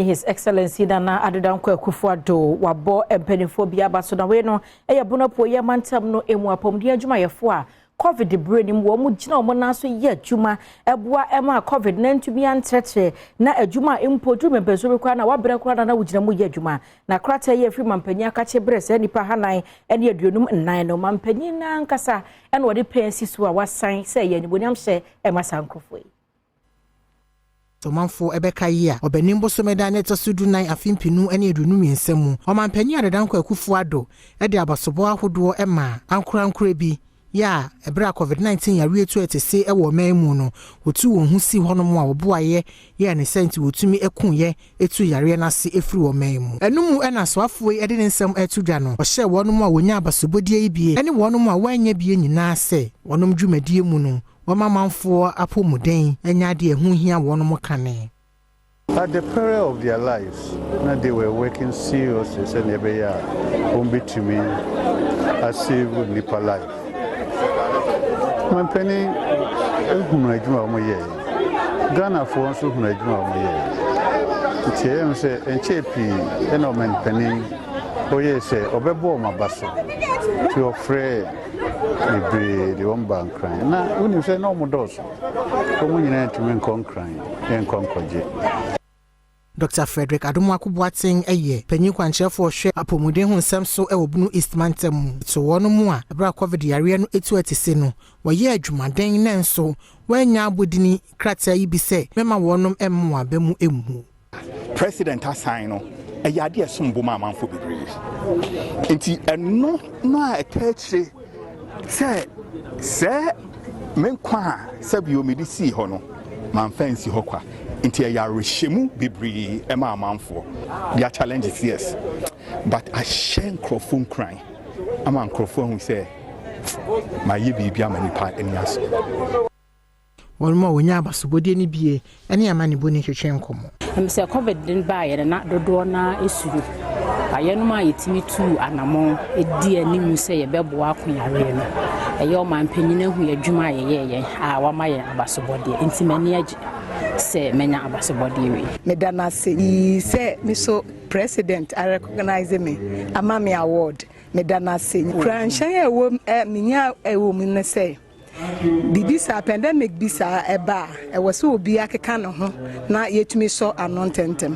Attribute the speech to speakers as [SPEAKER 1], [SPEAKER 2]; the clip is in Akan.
[SPEAKER 1] His Excellency Nana Adom Akufo-Addo wabo empenifo bia baso na we no Bono ye mantam no emu apomdi adwuma yefo a COVID brain wo mu gina omo na so ye adwuma eboa ema COVID na ntumi antretre na adwuma empodu mempeso be kwa na wabere kwa na wugina mu ye adwuma na krata ye free mampanya ka che brese nipa hanan ene aduonum nnan no mampanyi na nkasa ene wode pensi so a wasan se ye niboniam hye ema sankrofo
[SPEAKER 2] Manfo ebeka yi a obenimbo so meda na etasudu nan afimpinu ene edunu miensemu omampanyi Adanko Akufo-Addo de abasobo ahodo ema ankura bi ya ebra COVID-19 ya rietu etese ewo memu no otu won hu si honom a oboaye ya ne senti wotumi ekunye etu yare na se efri wo memu enum ena soafo e de nsem etudwa no ohye wonom a wonya abasobodie ibie ene wonom a wanya bie nyina se wonom dwumadie mu no Wamamanfo apomuden enyade ehu hia wonom kane.
[SPEAKER 3] At the peril of their lives, now they were working seriously and every year won't be to me as save nipa life. My penny hunajuma moye. Ghana for so hunajuma moye. Tiam say enchepi enomen penny oye say obebo mabaso to afraid the one bank crying. Now, when you say no more doors, come in to men crying and conquer.
[SPEAKER 2] Dr. Frederick Adom Akufo-Addo eye panyi kwanchefo hwe apomuden hu nsem so e Bono East mantam to wono mu a bra COVID yare no etu atise no woye adwumaden na nso wanya abodini krata yi bi se mema wonom emmo abamu emu.
[SPEAKER 4] President assign no eyade esombo ma amanfo bebre. Enti eno no a etechre se men kwa se biomedi si ho no man fancy ho kwa nti ya rehemu bibri ema amanfo their challenges yes but a shen crofon cry ama crofon who say my bibia manipa eniaso
[SPEAKER 2] wonmo wonya abasobodie ni bie ene amane boni hwehwe nkomo
[SPEAKER 5] se COVID den ba ye na dodo na esuru ayenum ayetimi tu anamo edi animu se ye beboa akoyare no eye o mampanyina hu adwuma ye a wama ye abasobodie intimani age se menya abasobodie we
[SPEAKER 6] medana se miso president I recognize me amami award medana se kranshan ewo minya ewo mu se bibisa pandemic bisa eba e wo so obi akeka no ho na yetumi so anotentem